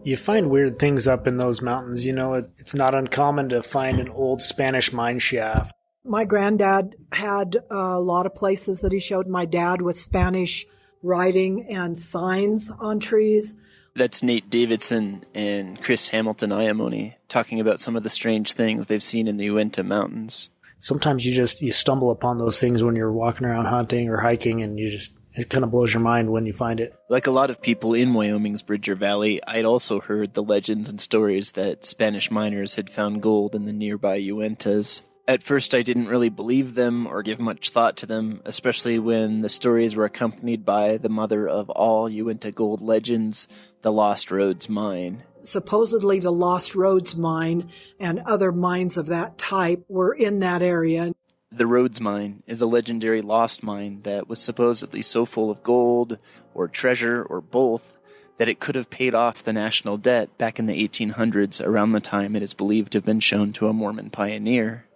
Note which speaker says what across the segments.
Speaker 1: You find weird things up in those mountains. It's not uncommon to find an old Spanish mine shaft.
Speaker 2: My granddad had a lot of places that he showed my dad with Spanish writing and signs on trees.
Speaker 3: That's Nate Davidson and Chris Hamilton Iamone talking about some of the strange things they've seen in the Uinta Mountains.
Speaker 1: Sometimes you stumble upon those things when you're walking around hunting or hiking, and it kind of blows your mind when you find it.
Speaker 3: Like a lot of people in Wyoming's Bridger Valley, I'd also heard the legends and stories that Spanish miners had found gold in the nearby Uintas. At first, I didn't really believe them or give much thought to them, especially when the stories were accompanied by the mother of all Uinta gold legends, the Lost Roads Mine.
Speaker 2: Supposedly the Lost Roads Mine and other mines of that type were in that area.
Speaker 3: The Rhodes Mine is a legendary lost mine that was supposedly so full of gold, or treasure, or both, that it could have paid off the national debt back in the 1800s, around the time it is believed to have been shown to a Mormon pioneer.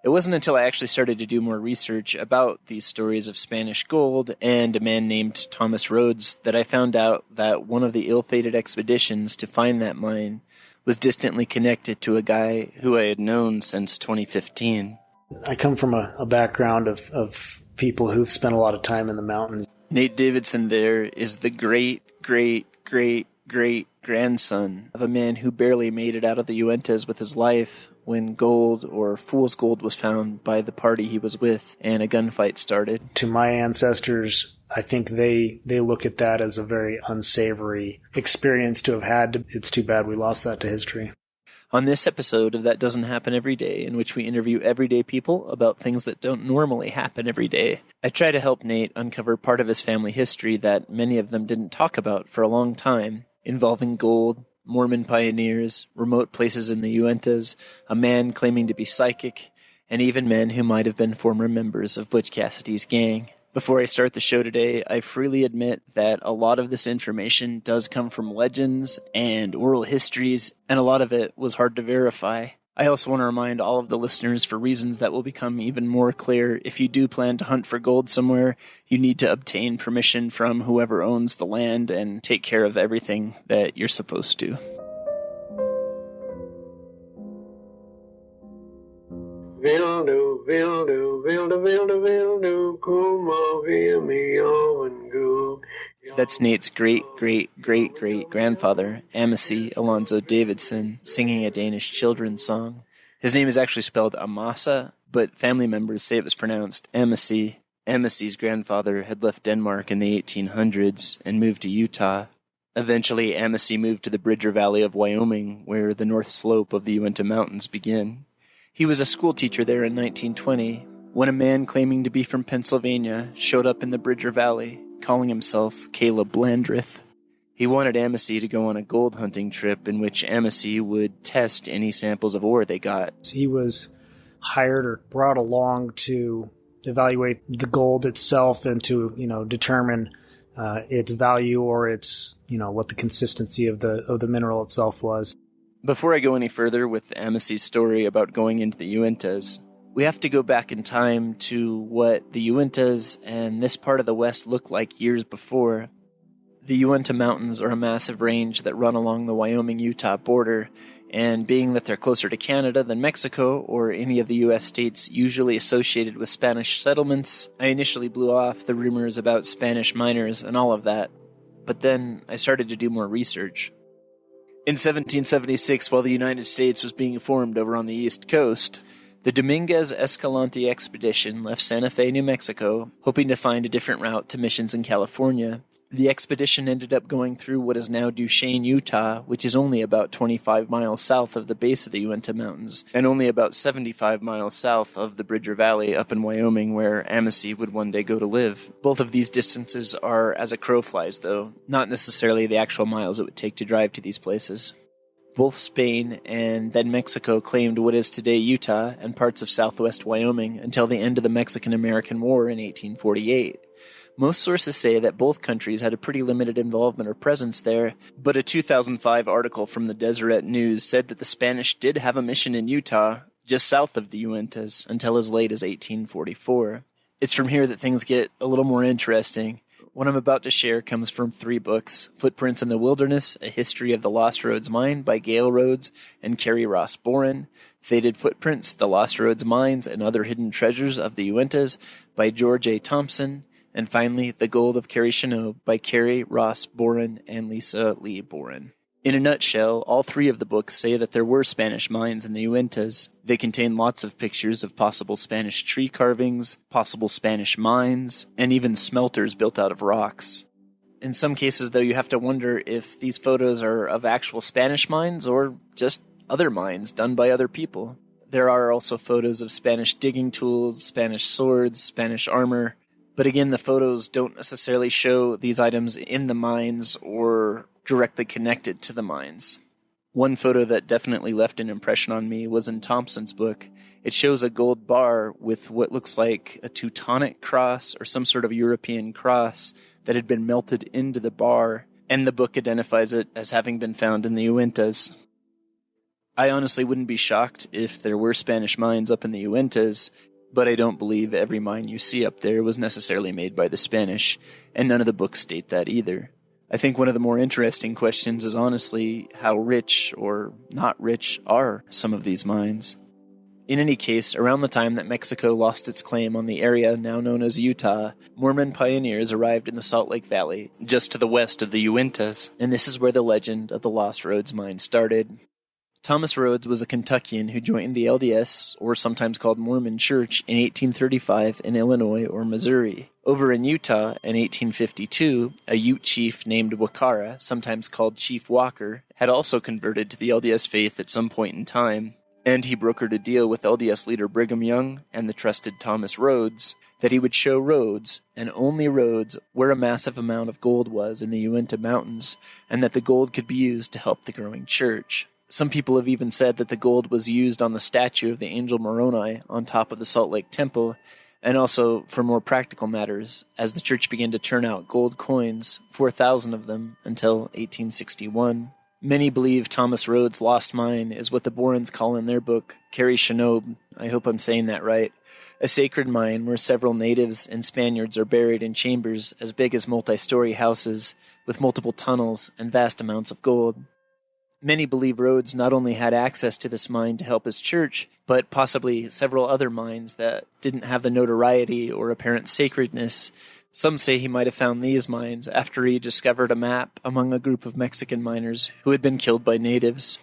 Speaker 3: It wasn't until I actually started to do more research about these stories of Spanish gold and a man named Thomas Rhodes that I found out that one of the ill-fated expeditions to find that mine was distantly connected to a guy who I had known since 2015.
Speaker 1: I come from a background of people who've spent a lot of time in the mountains.
Speaker 3: Nate Davidson there is the great-great-great-great-grandson of a man who barely made it out of the Uintas with his life when gold, or fool's gold, was found by the party he was with and a gunfight started.
Speaker 1: To my ancestors, I think they look at that as a very unsavory experience to have had. It's too bad we lost that to history.
Speaker 3: On this episode of That Doesn't Happen Every Day, in which we interview everyday people about things that don't normally happen every day, I try to help Nate uncover part of his family history that many of them didn't talk about for a long time, involving gold, Mormon pioneers, remote places in the Uintas, a man claiming to be psychic, and even men who might have been former members of Butch Cassidy's gang. Before I start the show today, I freely admit that a lot of this information does come from legends and oral histories, and a lot of it was hard to verify. I also want to remind all of the listeners, for reasons that will become even more clear, if you do plan to hunt for gold somewhere, you need to obtain permission from whoever owns the land and take care of everything that you're supposed to.
Speaker 4: Vildu, vildu, vildu, vildu, vildu, kuma vimi ovengu.
Speaker 3: That's Nate's great-great-great-great-grandfather, Amasi Alonzo Davidson, singing a Danish children's song. His name is actually spelled Amasa, but family members say it was pronounced Amasi. Amasi's grandfather had left Denmark in the 1800s and moved to Utah. Eventually, Amasi moved to the Bridger Valley of Wyoming, where the north slope of the Uinta Mountains begin. He was a school teacher there in 1920, when a man claiming to be from Pennsylvania showed up in the Bridger Valley, calling himself Caleb Landreth. He wanted Amasi to go on a gold hunting trip in which Amasi would test any samples of ore they got.
Speaker 1: He was hired or brought along to evaluate the gold itself and to, determine its value or its, what the consistency of the mineral itself was.
Speaker 3: Before I go any further with Amasi's story about going into the Uintas, we have to go back in time to what the Uintas and this part of the West looked like years before. The Uinta Mountains are a massive range that run along the Wyoming-Utah border, and being that they're closer to Canada than Mexico or any of the U.S. states usually associated with Spanish settlements, I initially blew off the rumors about Spanish miners and all of that. But then I started to do more research. In 1776, while the United States was being formed over on the East Coast, the Dominguez Escalante expedition left Santa Fe, New Mexico, hoping to find a different route to missions in California. The expedition ended up going through what is now Duchesne, Utah, which is only about 25 miles south of the base of the Uinta Mountains, and only about 75 miles south of the Bridger Valley up in Wyoming, where Amasi would one day go to live. Both of these distances are as a crow flies, though, not necessarily the actual miles it would take to drive to these places. Both Spain and then Mexico claimed what is today Utah and parts of southwest Wyoming until the end of the Mexican-American War in 1848. Most sources say that both countries had a pretty limited involvement or presence there, but a 2005 article from the Deseret News said that the Spanish did have a mission in Utah, just south of the Uintas, until as late as 1844. It's from here that things get a little more interesting. What I'm about to share comes from 3 books: Footprints in the Wilderness, A History of the Lost Roads Mine by Gail Rhodes and Carrie Ross Boren, Faded Footprints, The Lost Roads Mines and Other Hidden Treasures of the Uintas by George A. Thompson, and finally, The Gold of Carrie Chenot by Carrie Ross Boren and Lisa Lee Boren. In a nutshell, all 3 of the books say that there were Spanish mines in the Uintas. They contain lots of pictures of possible Spanish tree carvings, possible Spanish mines, and even smelters built out of rocks. In some cases, though, you have to wonder if these photos are of actual Spanish mines or just other mines done by other people. There are also photos of Spanish digging tools, Spanish swords, Spanish armor, but again, the photos don't necessarily show these items in the mines or directly connected to the mines. One photo that definitely left an impression on me was in Thompson's book. It shows a gold bar with what looks like a Teutonic cross or some sort of European cross that had been melted into the bar, and the book identifies it as having been found in the Uintas. I honestly wouldn't be shocked if there were Spanish mines up in the Uintas, but I don't believe every mine you see up there was necessarily made by the Spanish, and none of the books state that either. I think one of the more interesting questions is honestly how rich or not rich are some of these mines. In any case, around the time that Mexico lost its claim on the area now known as Utah, Mormon pioneers arrived in the Salt Lake Valley, just to the west of the Uintas, and this is where the legend of the Lost Roads mine started. Thomas Rhodes was a Kentuckian who joined the LDS, or sometimes called Mormon Church, in 1835 in Illinois or Missouri. Over in Utah, in 1852, a Ute chief named Wakara, sometimes called Chief Walker, had also converted to the LDS faith at some point in time, and he brokered a deal with LDS leader Brigham Young and the trusted Thomas Rhodes that he would show Rhodes, and only Rhodes, where a massive amount of gold was in the Uinta Mountains, and that the gold could be used to help the growing church. Some people have even said that the gold was used on the statue of the angel Moroni on top of the Salt Lake Temple, and also for more practical matters, as the church began to turn out gold coins, 4,000 of them, until 1861. Many believe Thomas Rhodes' lost mine is what the Borens call in their book Carrie Chenot, I hope I'm saying that right, a sacred mine where several natives and Spaniards are buried in chambers as big as multi-story houses, with multiple tunnels and vast amounts of gold. Many believe Rhodes not only had access to this mine to help his church, but possibly several other mines that didn't have the notoriety or apparent sacredness. Some say he might have found these mines after he discovered a map among a group of Mexican miners who had been killed by natives.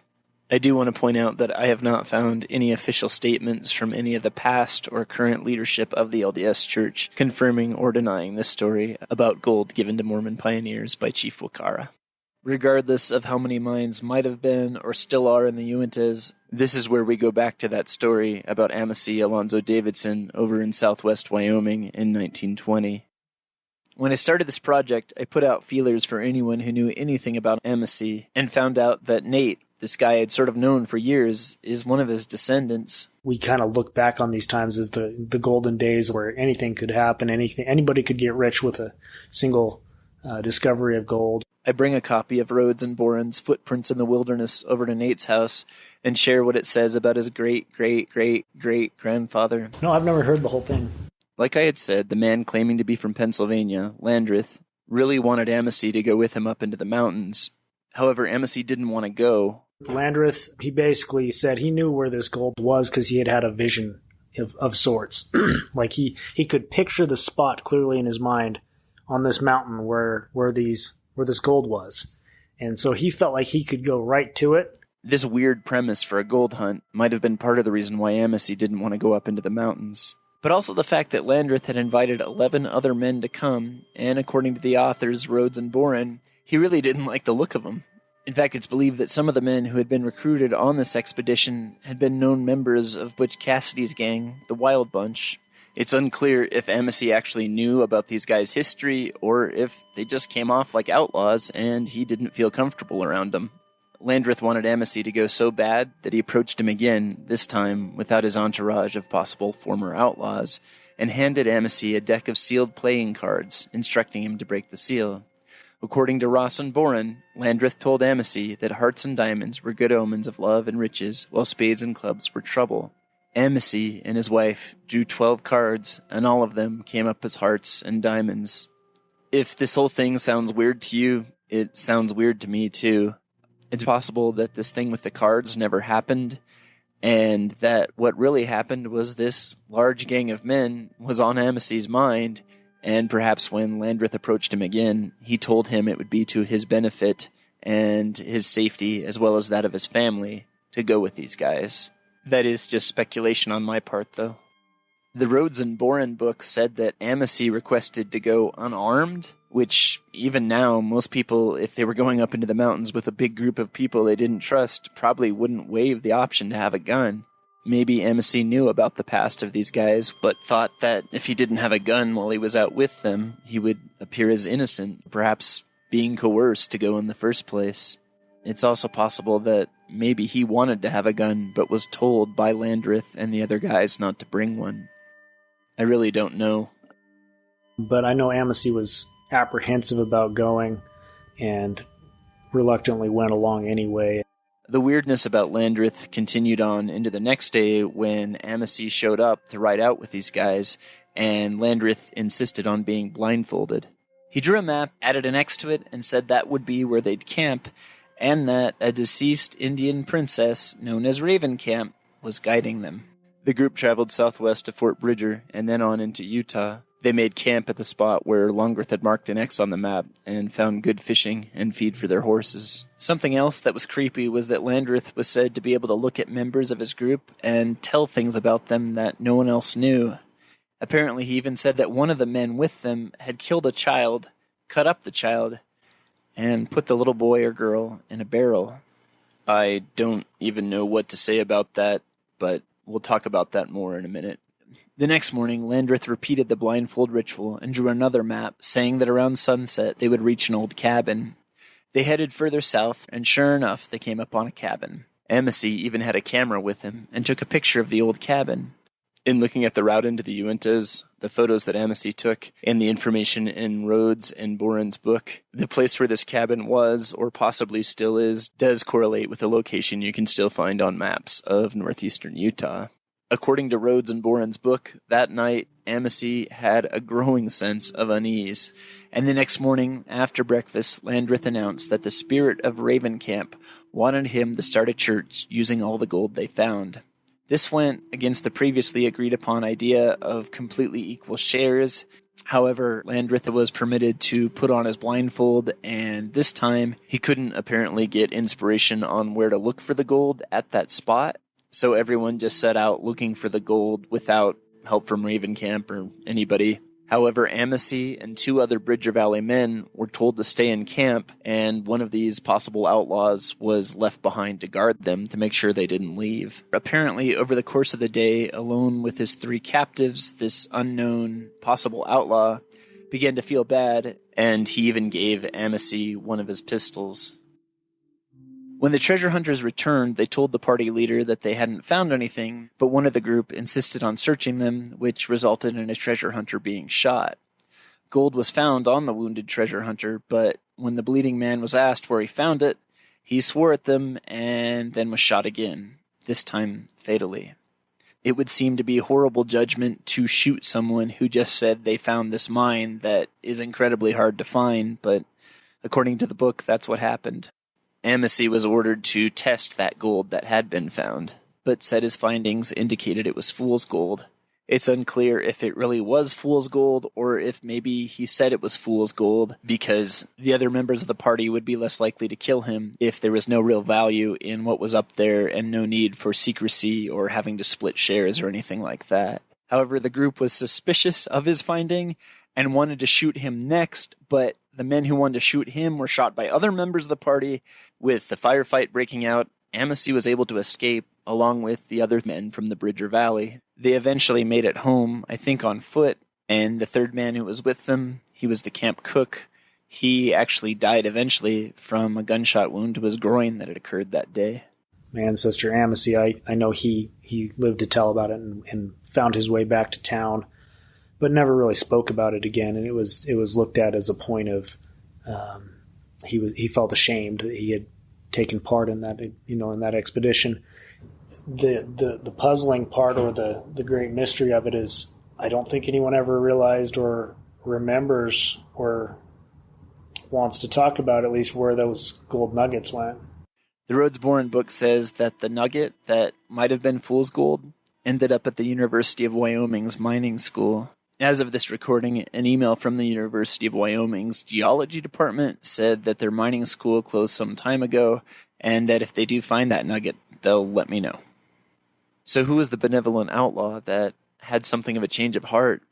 Speaker 3: I do want to point out that I have not found any official statements from any of the past or current leadership of the LDS Church confirming or denying this story about gold given to Mormon pioneers by Chief Wakara. Regardless of how many mines might have been or still are in the Uintas, this is where we go back to that story about Amasai Alonzo Davidson over in southwest Wyoming in 1920. When I started this project, I put out feelers for anyone who knew anything about Amasai and found out that Nate, this guy I'd sort of known for years, is one of his descendants.
Speaker 1: We kind of look back on these times as the golden days where anything could happen, anybody could get rich with a single discovery of gold.
Speaker 3: I bring a copy of Rhodes and Boren's Footprints in the Wilderness over to Nate's house and share what it says about his great-great-great-great-grandfather.
Speaker 1: No, I've never heard the whole thing.
Speaker 3: Like I had said, the man claiming to be from Pennsylvania, Landreth, really wanted Amasai to go with him up into the mountains. However, Amasai didn't want to go.
Speaker 1: Landreth, he basically said he knew where this gold was because he had a vision of sorts. Like he could picture the spot clearly in his mind on this mountain where this gold was. And so he felt like he could go right to it.
Speaker 3: This weird premise for a gold hunt might have been part of the reason why Amasai didn't want to go up into the mountains. But also the fact that Landreth had invited 11 other men to come, and according to the authors, Rhodes and Boren, he really didn't like the look of them. In fact, it's believed that some of the men who had been recruited on this expedition had been known members of Butch Cassidy's gang, the Wild Bunch. It's unclear if Amasai actually knew about these guys' history, or if they just came off like outlaws and he didn't feel comfortable around them. Landreth wanted Amasai to go so bad that he approached him again, this time without his entourage of possible former outlaws, and handed Amasai a deck of sealed playing cards, instructing him to break the seal. According to Ross and Boren, Landreth told Amasai that hearts and diamonds were good omens of love and riches, while spades and clubs were trouble. Amasai and his wife drew 12 cards, and all of them came up as hearts and diamonds. If this whole thing sounds weird to you, it sounds weird to me too. It's possible that this thing with the cards never happened, and that what really happened was this large gang of men was on Amossy's mind, and perhaps when Landreth approached him again, he told him it would be to his benefit and his safety, as well as that of his family, to go with these guys. That is just speculation on my part, though. The Rhodes and Boren book said that Amossy requested to go unarmed, which even now, most people, if they were going up into the mountains with a big group of people they didn't trust, probably wouldn't waive the option to have a gun. Maybe Amossy knew about the past of these guys, but thought that if he didn't have a gun while he was out with them, he would appear as innocent, perhaps being coerced to go in the first place. It's also possible that maybe he wanted to have a gun, but was told by Landreth and the other guys not to bring one. I really don't know.
Speaker 1: But I know Amossy was apprehensive about going and reluctantly went along anyway.
Speaker 3: The weirdness about Landreth continued on into the next day when Amossy showed up to ride out with these guys, and Landreth insisted on being blindfolded. He drew a map, added an X to it, and said that would be where they'd camp, and that a deceased Indian princess known as Raven Camp was guiding them. The group traveled southwest to Fort Bridger and then on into Utah. They made camp at the spot where Longworth had marked an X on the map and found good fishing and feed for their horses. Something else that was creepy was that Landreth was said to be able to look at members of his group and tell things about them that no one else knew. Apparently he even said that one of the men with them had killed a child, cut up the child, and put the little boy or girl in a barrel. I don't even know what to say about that, but we'll talk about that more in a minute. The next morning, Landreth repeated the blindfold ritual and drew another map, saying that around sunset they would reach an old cabin. They headed further south, and sure enough, they came upon a cabin. Amossy even had a camera with him and took a picture of the old cabin. In looking at the route into the Uintas, the photos that Amossy took, and the information in Rhodes and Boren's book, the place where this cabin was, or possibly still is, does correlate with a location you can still find on maps of northeastern Utah. According to Rhodes and Boren's book, that night, Amossy had a growing sense of unease, and the next morning, after breakfast, Landreth announced that the spirit of Raven Camp wanted him to start a church using all the gold they found. This went against the previously agreed-upon idea of completely equal shares. However, Landreth was permitted to put on his blindfold, and this time he couldn't apparently get inspiration on where to look for the gold at that spot, so everyone just set out looking for the gold without help from Raven Camp or anybody. However, Amossy and two other Bridger Valley men were told to stay in camp, and one of these possible outlaws was left behind to guard them to make sure they didn't leave. Apparently, over the course of the day, alone with his three captives, this unknown possible outlaw began to feel bad, and he even gave Amossy one of his pistols. When the treasure hunters returned, they told the party leader that they hadn't found anything, but one of the group insisted on searching them, which resulted in a treasure hunter being shot. Gold was found on the wounded treasure hunter, but when the bleeding man was asked where he found it, he swore at them and then was shot again, this time fatally. It would seem to be horrible judgment to shoot someone who just said they found this mine that is incredibly hard to find, but according to the book, that's what happened. Amossy was ordered to test that gold that had been found, but said his findings indicated it was fool's gold. It's unclear if it really was fool's gold, or if maybe he said it was fool's gold because the other members of the party would be less likely to kill him if there was no real value in what was up there and no need for secrecy or having to split shares or anything like that. However, the group was suspicious of his finding and wanted to shoot him next, but the men who wanted to shoot him were shot by other members of the party. With the firefight breaking out, Amossy was able to escape, along with the other men from the Bridger Valley. They eventually made it home, I think on foot, and the third man who was with them, he was the camp cook. He actually died eventually from a gunshot wound to his groin that had occurred that day.
Speaker 1: My ancestor Amossy, I know he lived to tell about it and found his way back to town, but never really spoke about it again. And it was looked at as a point of he felt ashamed that he had taken part in that in that expedition. The puzzling part or the great mystery of it is I don't think anyone ever realized or remembers or wants to talk about at least where those gold nuggets went.
Speaker 3: The Rhodes Boren book says that the nugget that might have been fool's gold ended up at the University of Wyoming's mining school. As of this recording, an email from the University of Wyoming's geology department said that their mining school closed some time ago, and that if they do find that nugget, they'll let me know. So who was the benevolent outlaw that had something of a change of heart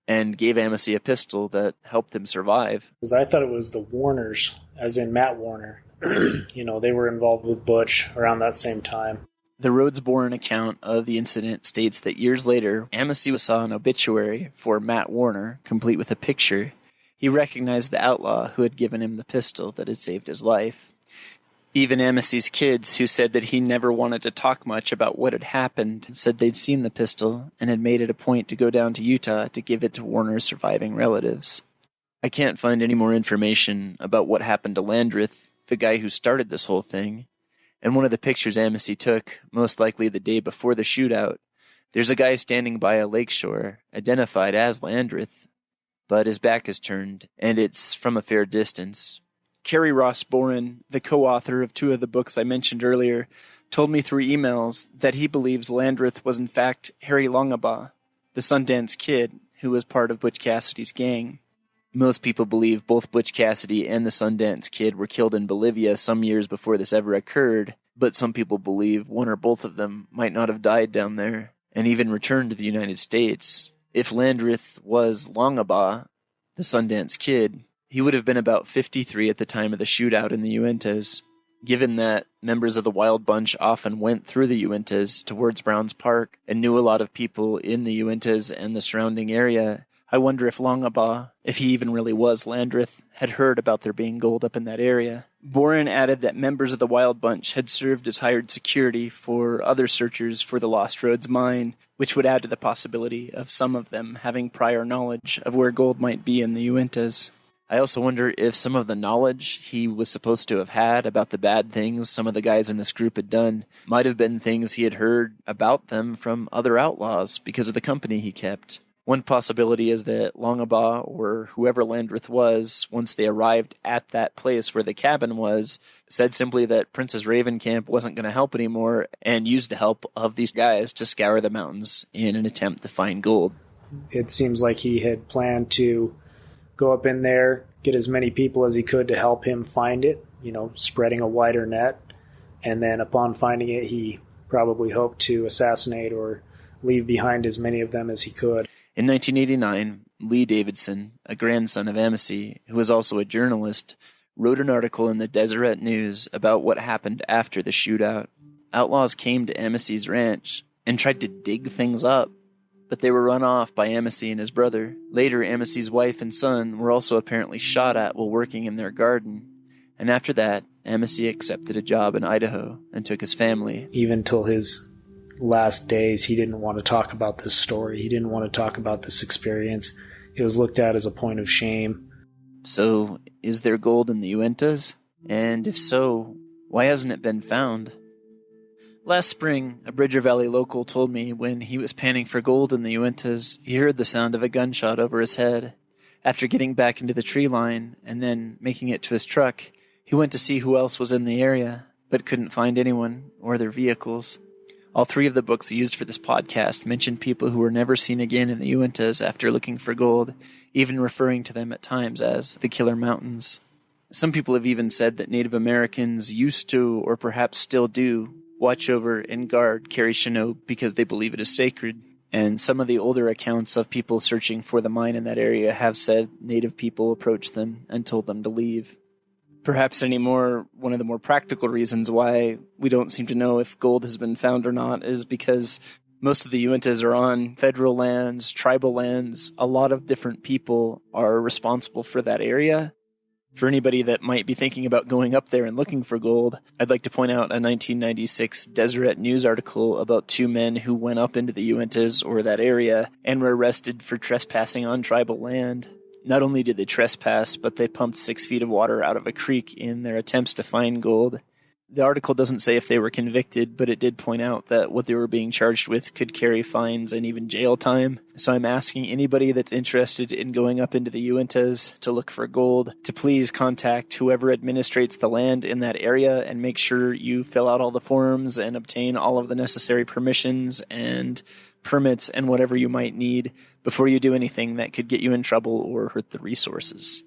Speaker 3: and gave Amacy a pistol that helped him survive?
Speaker 1: Because I thought it was the Warners, as in Matt Warner. They were involved with Butch around that same time.
Speaker 3: The Rhodes Boren account of the incident states that years later, Amacy saw an obituary for Matt Warner, complete with a picture. He recognized the outlaw who had given him the pistol that had saved his life. Even Amacy's kids, who said that he never wanted to talk much about what had happened, said they'd seen the pistol and had made it a point to go down to Utah to give it to Warner's surviving relatives. I can't find any more information about what happened to Landreth, the guy who started this whole thing. In one of the pictures Amacy took, most likely the day before the shootout, there's a guy standing by a lakeshore, identified as Landreth, but his back is turned, and it's from a fair distance. Kerry Ross Boren, the co-author of 2 of the books I mentioned earlier, told me through emails that he believes Landreth was in fact Harry Longabaugh, the Sundance Kid, who was part of Butch Cassidy's gang. Most people believe both Butch Cassidy and the Sundance Kid were killed in Bolivia some years before this ever occurred, but some people believe one or both of them might not have died down there, and even returned to the United States. If Landreth was Longabaugh, the Sundance Kid, he would have been about 53 at the time of the shootout in the Uintas. Given that members of the Wild Bunch often went through the Uintas towards Browns Park and knew a lot of people in the Uintas and the surrounding area, I wonder if Longabaugh, if he even really was Landreth, had heard about there being gold up in that area. Boren added that members of the Wild Bunch had served as hired security for other searchers for the Lost Roads mine, which would add to the possibility of some of them having prior knowledge of where gold might be in the Uintas. I also wonder if some of the knowledge he was supposed to have had about the bad things some of the guys in this group had done might have been things he had heard about them from other outlaws because of the company he kept. One possibility is that Longabaugh, or whoever Landreth was, once they arrived at that place where the cabin was, said simply that Princess Ravencamp wasn't going to help anymore and used the help of these guys to scour the mountains in an attempt to find gold.
Speaker 1: It seems like he had planned to go up in there, get as many people as he could to help him find it, spreading a wider net. And then upon finding it, he probably hoped to assassinate or leave behind as many of them as he could.
Speaker 3: In 1989, Lee Davidson, a grandson of Amacy, who was also a journalist, wrote an article in the Deseret News about what happened after the shootout. Outlaws came to Amacy's ranch and tried to dig things up, but they were run off by Amacy and his brother. Later, Amacy's wife and son were also apparently shot at while working in their garden. And after that, Amacy accepted a job in Idaho and took his family.
Speaker 1: Even till his last days, he didn't want to talk about this story. He didn't want to talk about this experience. It was looked at as a point of shame.
Speaker 3: So, is there gold in the Uintas? And if so, why hasn't it been found? Last spring, a Bridger Valley local told me when he was panning for gold in the Uintas, he heard the sound of a gunshot over his head. After getting back into the tree line and then making it to his truck, he went to see who else was in the area, but couldn't find anyone or their vehicles. All 3 of the books used for this podcast mention people who were never seen again in the Uintas after looking for gold, even referring to them at times as the Killer Mountains. Some people have even said that Native Americans used to, or perhaps still do, watch over and guard Carrie Chinook because they believe it is sacred. And some of the older accounts of people searching for the mine in that area have said Native people approached them and told them to leave. Perhaps one of the more practical reasons why we don't seem to know if gold has been found or not is because most of the Uintas are on federal lands, tribal lands. A lot of different people are responsible for that area. For anybody that might be thinking about going up there and looking for gold, I'd like to point out a 1996 Deseret News article about 2 men who went up into the Uintas or that area and were arrested for trespassing on tribal land. Not only did they trespass, but they pumped 6 feet of water out of a creek in their attempts to find gold. The article doesn't say if they were convicted, but it did point out that what they were being charged with could carry fines and even jail time. So I'm asking anybody that's interested in going up into the Uintas to look for gold to please contact whoever administrates the land in that area and make sure you fill out all the forms and obtain all of the necessary permissions and permits and whatever you might need before you do anything that could get you in trouble or hurt the resources.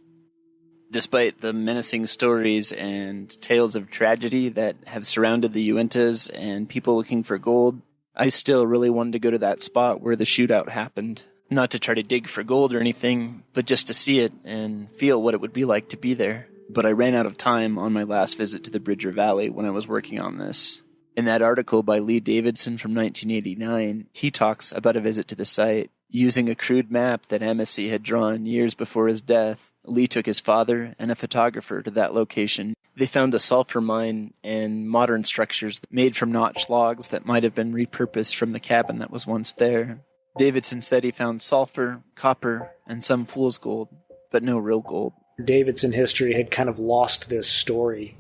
Speaker 3: Despite the menacing stories and tales of tragedy that have surrounded the Uintas and people looking for gold, I still really wanted to go to that spot where the shootout happened. Not to try to dig for gold or anything, but just to see it and feel what it would be like to be there. But I ran out of time on my last visit to the Bridger Valley when I was working on this. In that article by Lee Davidson from 1989, he talks about a visit to the site. Using a crude map that Amacy had drawn years before his death, Lee took his father and a photographer to that location. They found a sulfur mine and modern structures made from notch logs that might have been repurposed from the cabin that was once there. Davidson said he found sulfur, copper, and some fool's gold, but no real gold.
Speaker 1: Davidson history had kind of lost this story,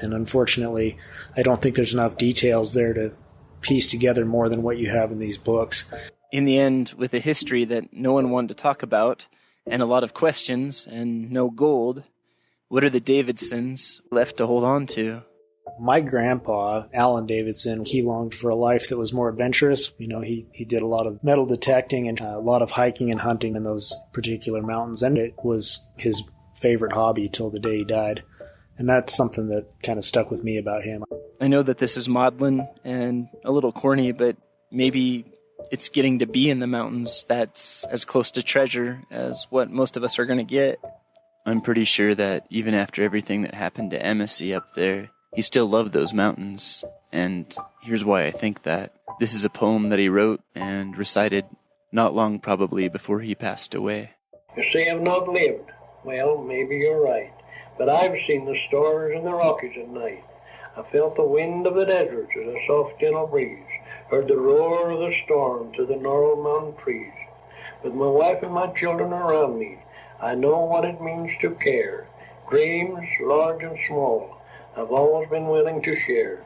Speaker 1: and unfortunately, I don't think there's enough details there to piece together more than what you have in these books.
Speaker 3: In the end, with a history that no one wanted to talk about, and a lot of questions, and no gold, what are the Davidsons left to hold on to?
Speaker 1: My grandpa, Alan Davidson, he longed for a life that was more adventurous. You know, he did a lot of metal detecting and a lot of hiking and hunting in those particular mountains, and it was his favorite hobby till the day he died. And that's something that kind of stuck with me about him.
Speaker 3: I know that this is maudlin and a little corny, but maybe it's getting to be in the mountains that's as close to treasure as what most of us are going to get. I'm pretty sure that even after everything that happened to Amacy up there, he still loved those mountains. And here's why I think that. This is a poem that he wrote and recited not long probably before he passed away.
Speaker 4: You say I've not lived. Well, maybe you're right. But I've seen the stars in the Rockies at night. I felt the wind of the deserts as a soft gentle breeze, heard the roar of the storm through the gnarled mountain trees. With my wife and my children around me, I know what it means to care. Dreams, large and small, I've always been willing to share.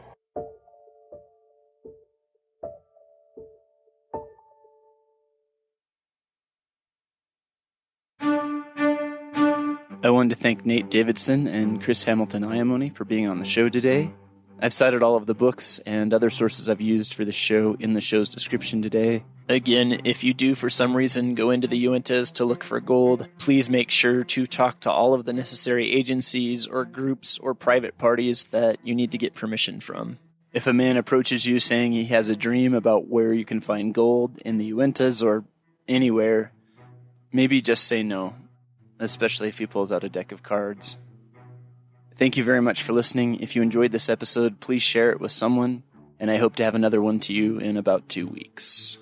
Speaker 3: I wanted to thank Nate Davidson and Chris Hamilton-Iamone for being on the show today. I've cited all of the books and other sources I've used for the show in the show's description today. Again, if you do for some reason go into the Uintas to look for gold, please make sure to talk to all of the necessary agencies or groups or private parties that you need to get permission from. If a man approaches you saying he has a dream about where you can find gold in the Uintas or anywhere, maybe just say no, especially if he pulls out a deck of cards. Thank you very much for listening. If you enjoyed this episode, please share it with someone, and I hope to have another one to you in about 2 weeks.